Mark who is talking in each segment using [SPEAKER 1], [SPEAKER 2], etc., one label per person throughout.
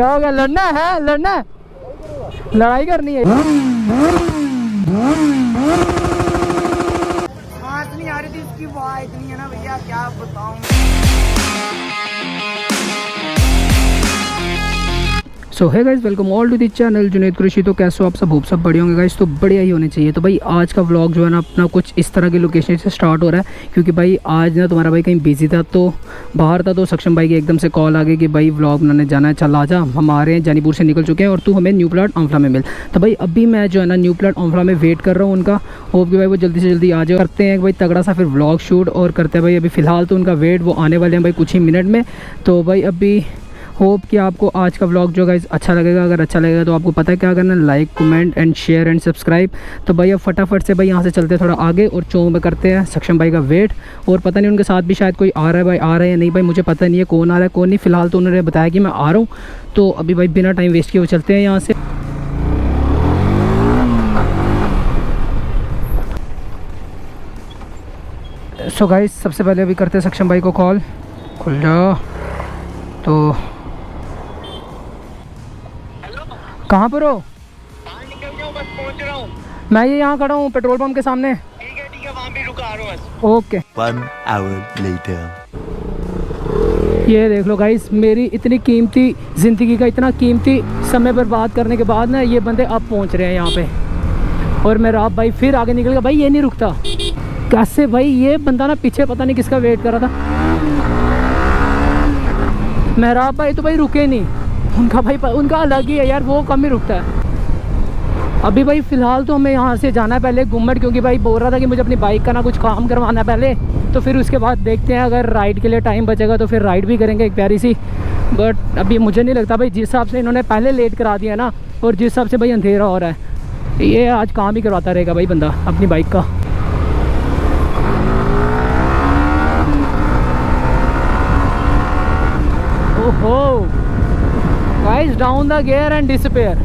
[SPEAKER 1] क्या हो गया? लड़ना है? लड़ना है? लड़ाई करनी है?
[SPEAKER 2] सांस नहीं आ रही थी इसकी, वाह इतनी है ना भैया, क्या बताऊं।
[SPEAKER 1] So hi guys, welcome all to the channel Junaid Qureshi. तो कैसे हो आप सब? होप सब बढ़िया होंगे गाइस। तो बढ़िया ही होने चाहिए। तो भाई आज का व्लॉग जो है ना अपना कुछ इस तरह की लोकेशन से स्टार्ट हो रहा है, क्योंकि भाई आज ना तुम्हारा भाई कहीं बिजी था, तो बाहर था, तो सक्षम भाई की एकदम से कॉल आ गई कि भाई व्लॉग बनाने जाना है, चल आजा। हम आ रहे हैं, जानीपुर से निकल चुके हैं और तू हमें न्यू प्लाट आंवला में मिल। तो भाई अभी मैं जो है ना न्यू प्लाट आंवला में वेट कर रहा हूँ उनका। होप कि भाई वो जल्दी से जल्दी आ जाए। करते हैं भाई तगड़ा सा फिर व्लॉग शूट और करते हैं भाई। अभी फ़िलहाल तो उनका वेट, वो आने वाले हैं भाई कुछ ही मिनट में। तो भाई अभी होप कि आपको आज का व्लॉग जो गाइस अच्छा लगेगा। अगर अच्छा लगेगा तो आपको पता है क्या करना है, like comment and share and subscribe. तो भाई अब फटाफट से भाई यहाँ से चलते हैं थोड़ा आगे और चौक में करते हैं सक्षम भाई का वेट। और पता नहीं उनके साथ भी शायद कोई आ रहा है भाई, आ रहा है या नहीं भाई मुझे पता नहीं है कौन आ रहा है कौन नहीं। फ़िलहाल तो उन्होंने बताया कि मैं आ रहा हूँ। तो अभी भाई बिना टाइम वेस्ट किए वो चलते हैं यहाँ से। सो गाइस सबसे पहले अभी करते हैं सक्षम भाई को कॉल। खुल जाओ। तो कहाँ पर हो?
[SPEAKER 2] निकल जाऊं, बस पहुंच रहा हूं।
[SPEAKER 1] मैं ये यहाँ खड़ा हूँ पेट्रोल पंप के सामने।
[SPEAKER 2] ठीक है वहां भी रुका रहा हूं बस।
[SPEAKER 1] ओके।
[SPEAKER 3] 1 hour later.
[SPEAKER 1] ये देख लो गाइस, मेरी इतनी कीमती ज़िंदगी का इतना कीमती समय बर्बाद करने के बाद ना ये बंदे अब पहुँच रहे हैं यहाँ पे। और मेरा आप भाई फिर आगे निकल गया। भाई ये नहीं रुकता कैसे भाई? ये बंदा ना पीछे पता नहीं किसका वेट कर रहा था। मेरा भाई तो भाई रुके नहीं। उनका भाई उनका अलग ही है यार, वो कम ही रुकता है। अभी भाई फ़िलहाल तो हमें यहाँ से जाना है पहले गुम्मट, क्योंकि भाई बोल रहा था कि मुझे अपनी बाइक का ना कुछ काम करवाना है पहले। तो फिर उसके बाद देखते हैं, अगर राइड के लिए टाइम बचेगा तो फिर राइड भी करेंगे एक प्यारी सी। बट अभी मुझे नहीं लगता भाई, जिस हिसाब से इन्होंने पहले लेट करा दिया ना और जिस हिसाब से भाई अंधेरा हो रहा है, ये आज काम ही करवाता रहेगा भाई बंदा अपनी बाइक का। ओहो guys, down the gear and disappear.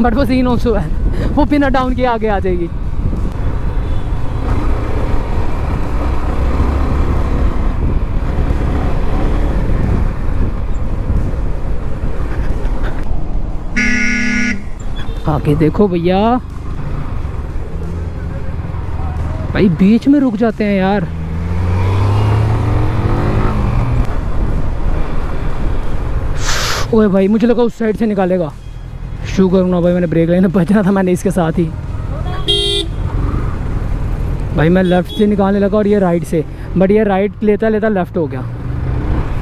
[SPEAKER 1] But वो सीन ऑल्सो है, वो बिना डाउन के आगे आ जाएगी। आगे देखो भैया, भाई बीच में रुक जाते हैं यार। ओए भाई मुझे लगा उस साइड से निकालेगा। शुक्र हूँ ना भाई, मैंने ब्रेक लेने बजना था मैंने इसके साथ ही। भाई मैं लेफ़्ट से निकालने लगा और ये राइट से, बट ये राइट लेता लेता लेफ़्ट हो गया।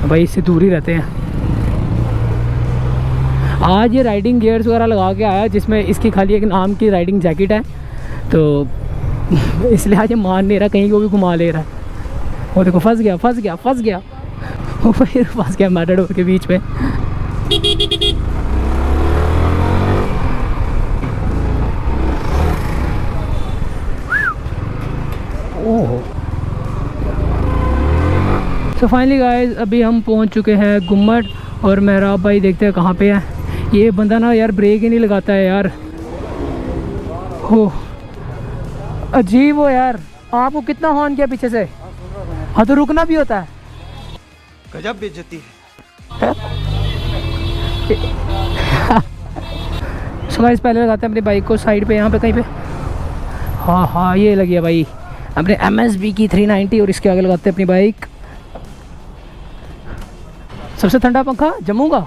[SPEAKER 1] भाई इससे दूर ही रहते हैं। आज ये राइडिंग गियर्स वगैरह लगा के आया, जिसमें इसकी खाली एक नाम की राइडिंग जैकेट है, तो इसलिए आज ये मान नहीं रहा, कहीं को भी घुमा ले रहा है। वो देखो फंस गया फंस गया फंस गया। वो फिर फंस गया मैटाडोर के बीच में। ओह तो फाइनली गाइस अभी हम पहुंच चुके हैं गुम्मट। और मेरा भाई देखते हैं कहाँ पे है। ये बंदा ना यार ब्रेक ही नहीं लगाता है यार। हो अजीब हो यार। आपको कितना हॉर्न किया पीछे से? हाँ तो रुकना भी होता है।
[SPEAKER 3] गजब बेइज्जती है।
[SPEAKER 1] सो गाइस पहले लगाते हैं अपनी बाइक को साइड पे, यहाँ पे कहीं पे। हाँ हाँ ये लगी है भाई अपने MSB की 390 और इसके आगे लगाते हैं अपनी बाइक। सबसे ठंडा पंखा जम्मू का।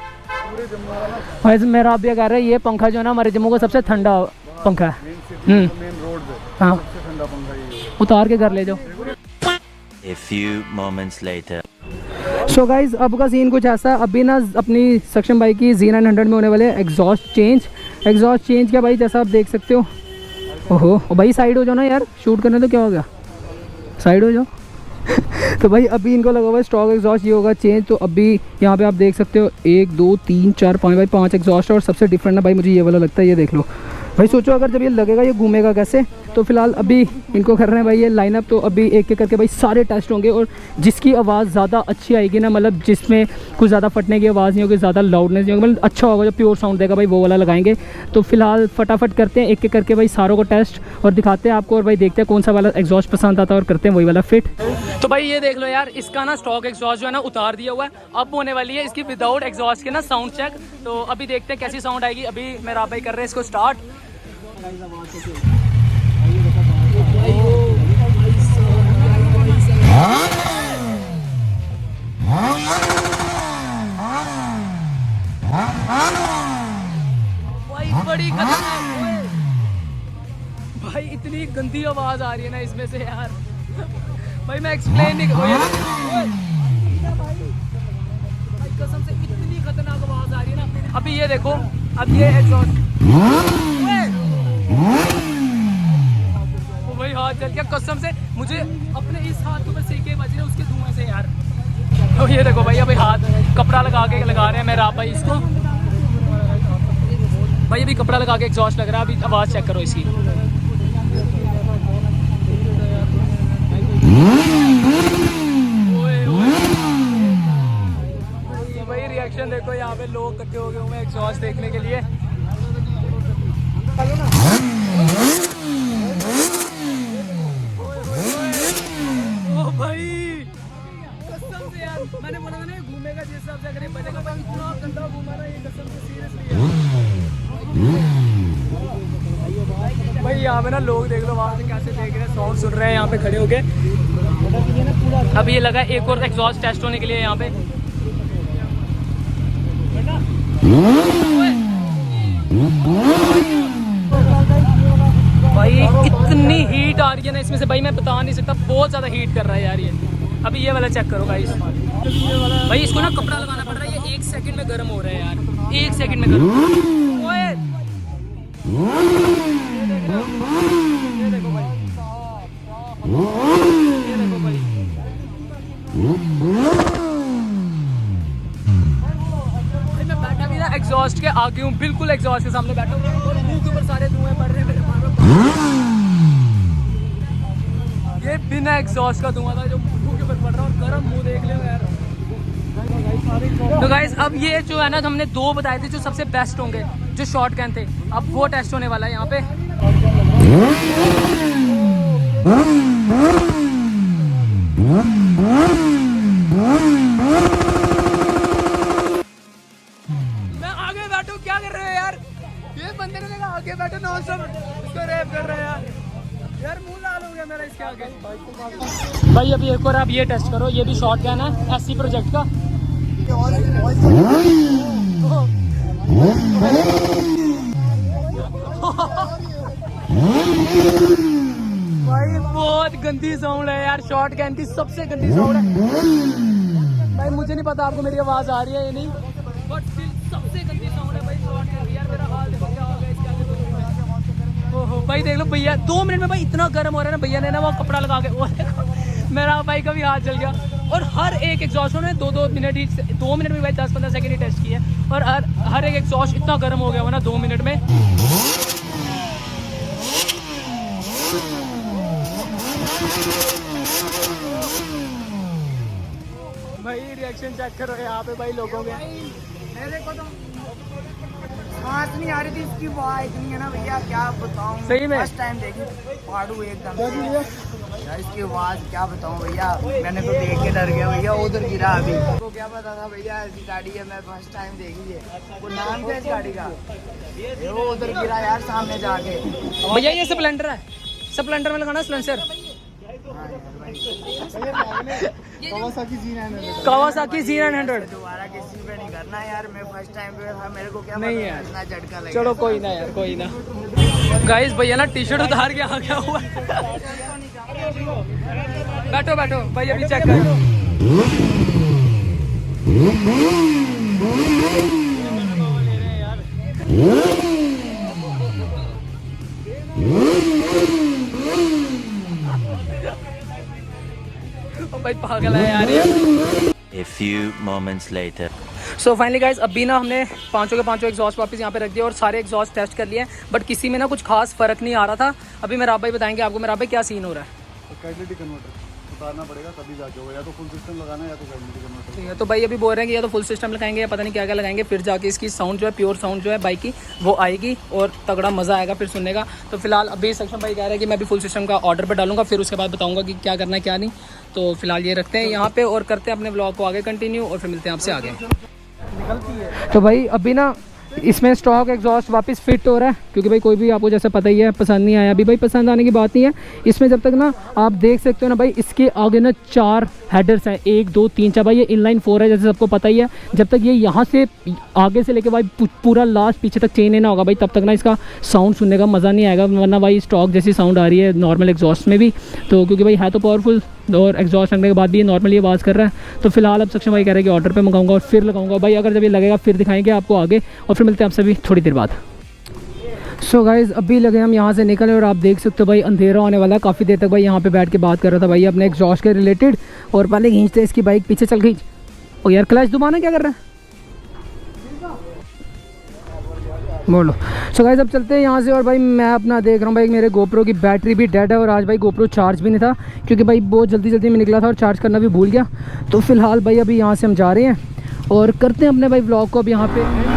[SPEAKER 1] वैसे मेरा आप भी कह रहे हैं ये पंखा जो है ना हमारे जम्मू का सबसे ठंडा पंखा है। हाँ उतार के घर ले जाओ।
[SPEAKER 3] A few moments later.
[SPEAKER 1] So guys अब का सीन कुछ ऐसा, अभी ना अपनी सक्षम बाइक की Z900 में होने वाले एग्जॉस्ट चेंज क्या भाई, जैसा आप देख सकते हो। ओहो भाई साइड हो जाओ ना यार, शूट करने तो क्या हो गया, साइड हो जाओ। तो भाई अभी इनको लगा हुआ है स्टॉक एग्जॉस्ट, ये होगा चेंज। तो अभी यहाँ पे आप देख सकते हो 1 2 3 4 5 भाई 5 एग्जॉस्ट है। और सबसे डिफरेंट ना भाई मुझे ये वाला लगता है, ये देख लो भाई। सोचो अगर जब ये लगेगा ये घूमेगा कैसे, तो फिलहाल अभी इनको कर रहे हैं भाई ये लाइनअप। तो अभी एक एक करके भाई सारे टेस्ट होंगे और जिसकी आवाज़ ज़्यादा अच्छी आएगी ना, मतलब जिसमें कुछ ज़्यादा फटने की आवाज़ नहीं होगी, ज़्यादा लाउडनेस नहीं होगी, मतलब अच्छा होगा, जो प्योर साउंड देगा भाई वो वाला लगाएंगे। तो फिलहाल फटाफट करते हैं एक एक करके भाई सारों को टेस्ट और दिखाते हैं आपको, और भाई देखते हैं कौन सा वाला एग्जॉस्ट पसंद आता है और करते हैं वही वाला फिट। तो भाई ये देख लो यार, इसका ना स्टॉक एग्जॉस्ट जो है ना उतार दिया हुआ है। अब होने वाली है इसकी विदाउट एग्जॉस्ट के ना साउंड चेक। तो अभी देखते हैं कैसी साउंड आएगी। अभी मेरा भाई कर रहे हैं इसको स्टार्ट। भाई बड़ी खतरनाक भाई, इतनी गंदी आवाज आ रही है ना इसमें से यार। भाई मैं एक्सप्लेन नहीं करूँ भाई, कसम से इतनी खतरनाक आवाज आ रही है ना। अभी ये देखो, अब ये एग्जॉस्ट भाई हाथ जल गया कसम से, मुझे अपने इस हाथ के ऊपर सेके बज रहे उसके धुएं से यार। तो ये देखो भाई, अभी हाथ कपड़ा लगा रहे हैं मेरा भाई इसको। भाई अभी कपड़ा लगा के एग्जॉस्ट लग रहा है। अभी आवाज़ चेक करो इसकी। भाई रिएक्शन देखो, यहाँ पे लोग इकट्ठे हो गए हुए एग्जॉस्ट देखने के लिए। ओ भाई कसम से यार, मैंने बोला था ना घूमेगा जिस हिसाब से, अगर ये बजेगा भाई इतना गंदा घूमा ना ये, कसम से सीरियसली भाई। यहाँ पे ना लोग देख लो वहाँ से कैसे देख रहे हैं, साउंड सुन रहे हैं यहाँ पे खड़े होके। अब ये लगा एक और एग्जॉस्ट टेस्ट होने के लिए यहाँ पे। भाई इतनी हीट आ रही है ना इसमें से भाई, मैं बता नहीं सकता, बहुत ज़्यादा हीट कर रहा है यार ये। अभी ये वाला चेक करो भाई, भाई इसको ना कपड़ा लगाना पड़ रहा है, ये 1 सेकंड में गर्म हो रहा है यार, 1 सेकंड में गर्म। ये देखो भाई, ये देखो भाई, मैं बैठा भी ना एग्जॉस्ट के आगे हूँ, बिल्कुल एग्जॉस्ट के सामने बैठा हूँ और मुंह के ऊपर सारे धुएं पड़ रहे हैं मेरे। ये बिना एग्जॉस्ट का धुआं था जो मुंह के ऊपर पड़ रहा है, और गर्म मुंह देख लो यार। तो गाइस अब ये जो है ना, हमने 2 बताए थे जो सबसे बेस्ट होंगे, जो शॉर्ट कैन थे। अब वो टेस्ट होने वाला है यहाँ पे। मैं आगे बैठू, क्या कर रहे हो यार? ये बंदे ने कहा आगे बैठो, नॉन स्टॉप इसको रैप कर रहे हैं यार। मुंह लाल हो गया मेरा इसके आगे। भाई अभी एक और आप ये टेस्ट करो, ये भी शॉर्ट कैन है SC प्रोजेक्ट का। भाई बहुत गंदी साउंड है यार, शॉर्ट कैन की सबसे गंदी साउंड है भाई। मुझे नहीं पता आपको मेरी आवाज आ रही है या नहीं, बट स्टिल सबसे गंदी साउंड है भाई शॉर्ट कैन की यार। मेरा हाल देखो क्या हो गया इसके आगे। ओहो भाई देख लो भैया, 2 मिनट में भाई इतना गर्म हो रहा है ना, भैया ने ना वो कपड़ा लगा के, वो देखो मेरा भाई का भी हाथ जल गया। और हर एक एग्जॉस्ट ने 2-2 मिनट ही, 2 मिनट में भाई 10-15 सेकंड ही टेस्ट किया, और हर एक एग्जॉस्ट इतना गर्म हो गया हुआ ना 2 मिनट में। भाई रिएक्शन चेक करो यहाँ पे भाई लोगों के।
[SPEAKER 2] मेरे को तो सांस नहीं आ रही थी, इसकी आवाज इतनी है ना भैया, क्या बताऊं।
[SPEAKER 1] सही में
[SPEAKER 2] फर्स्ट टाइम देखी पाड़ू एकदम यार, इसकी आवाज क्या बताऊं भैया। मैंने तो देख के डर गया भैया, उधर गिरा। अभी तो क्या पता था भैया ऐसी गाड़ी है, मैं फर्स्ट टाइम देखी है। वो नाम क्या है इस गाड़ी का? वो उधर गिरा यार सामने जाके।
[SPEAKER 1] भैया ये स्प्लेंडर है, स्प्लेंडर में लगाना स्लेंसर। कावासाकी Z900
[SPEAKER 2] दोबारा किसी पे नहीं करना यार, मैं फर्स्ट टाइम पे था, मेरे को क्या
[SPEAKER 1] नहीं
[SPEAKER 2] पता
[SPEAKER 1] यार,
[SPEAKER 2] इतना झटका लगा।
[SPEAKER 1] चलो कोई ना यार, कोई ना। गाइस भैया ना टी-शर्ट उतार के आ गया हुआ है। बैठो बैठो भाई, अभी चेक करो। भाई पागल है यार ये।
[SPEAKER 3] A few moments later.
[SPEAKER 1] So finally guys अभी ना हमने पाँचों के पाँचों एग्जॉस्ट वापस यहाँ पे रख दिए और सारे एग्जॉस्ट टेस्ट कर लिए हैं, बट किसी में ना कुछ खास फ़र्क नहीं आ रहा था। अभी मेरा भाई बताएंगे आपको मेरा भाई क्या सीन हो रहा है।
[SPEAKER 4] कैटेलिटी कन्वर्टर उतारना पड़ेगा तभी जाके होगा, या तो फुल सिस्टम लगाना है या तो कैटेलिटी कन्वर्टर।
[SPEAKER 1] ठीक है, तो भाई अभी बोल रहे हैं कि या तो फुल सिस्टम लगाएंगे या पता नहीं क्या क्या लगाएंगे, फिर जाके इसकी साउंड जो है प्योर साउंड जो है बाइक की वो आएगी और तगड़ा मज़ा आएगा फिर सुनने का। तो फिलहाल अभी सक्षम भाई कह रहे हैं कि मैं अभी फुल सिस्टम का ऑर्डर पर डालूंगा, फिर उसके बाद बताऊंगा कि क्या करना है क्या नहीं। तो फिलहाल ये रखते हैं यहाँ पे और करते हैं अपने ब्लॉग को आगे कंटिन्यू और फिर मिलते हैं आपसे आगे। तो भाई अभी ना इसमें स्टॉक एग्जॉस्ट वापस फिट हो रहा है, क्योंकि भाई कोई भी आपको जैसे पता ही है पसंद नहीं आया। अभी भाई पसंद आने की बात नहीं है, इसमें जब तक ना आप देख सकते हो ना भाई इसके आगे ना 4 हेडर्स हैं, 1 2 3 4। भाई ये इनलाइन 4 है जैसे सबको पता ही है। जब तक ये यहाँ से आगे से लेके भाई पूरा लास्ट पीछे तक चेन ना होगा भाई, तब तक ना इसका साउंड सुनने का मज़ा नहीं आएगा। वरना भाई स्टॉक जैसी साउंड आ रही है नॉर्मल एग्जॉस्ट में भी, तो क्योंकि भाई है तो पावरफुल और एग्जॉस्ट लगने के बाद भी ये नॉर्मली आवाज़ कर रहा है। तो फिलहाल अब सक्षम भाई कह रहे हैं कि ऑर्डर पे मंगाऊंगा और फिर लगाऊंगा भाई। अगर जब ये लगेगा फिर दिखाएंगे आपको आगे और फिर मिलते हैं आपसे भी थोड़ी देर बाद। सो गाइज़ अभी लगे हम यहाँ से निकले और आप देख सकते हो भाई अंधेरा होने वाला है। काफ़ी देर तक भाई यहाँ पे बैठ के बात कर रहा था भाई अपने एग्जॉस्ट के रिलेटेड, और पहले खींचते इसकी बाइक पीछे चल खींच। ओ यार क्लच दबाना क्या कर रहा है, बोलो। सो गाइस अब चलते हैं यहाँ से। और भाई मैं अपना देख रहा हूँ भाई मेरे गोप्रो की बैटरी भी डेड है और आज भाई गोप्रो चार्ज भी नहीं था, क्योंकि भाई बहुत जल्दी में निकला था और चार्ज करना भी भूल गया। तो फिलहाल भाई अभी यहाँ से हम जा रहे हैं और करते हैं अपने भाई व्लॉग को अब यहाँ पे।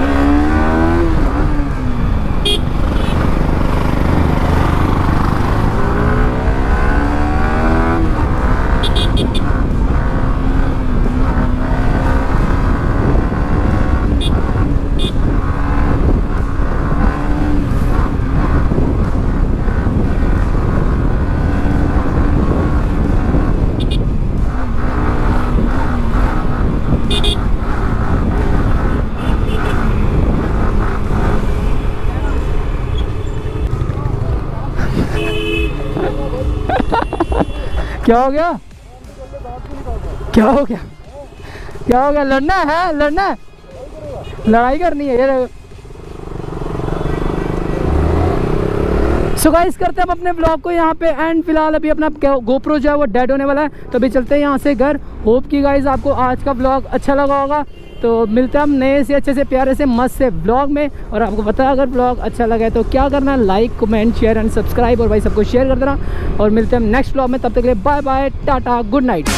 [SPEAKER 1] क्या हो गया, क्या हो गया, क्या हो गया? लड़ना है, लड़ना है, लड़ाई करनी है यार। सो गाइस करते हैं हम अपने ब्लॉग को यहाँ पे एंड। फिलहाल अभी अपना गोप्रो जो है वो डेड होने वाला है, तो अभी चलते हैं यहाँ से घर। होप कि गाइस आपको आज का ब्लॉग अच्छा लगा होगा। तो मिलते हैं हम नए से अच्छे से प्यारे से मस्त से ब्लॉग में। और आपको पता है अगर ब्लॉग अच्छा लगा है तो क्या करना है, like comment share and subscribe, और भाई सबको शेयर कर देना। और मिलते हैं हम नेक्स्ट ब्लॉग में, तब तक के लिए bye bye tata good night.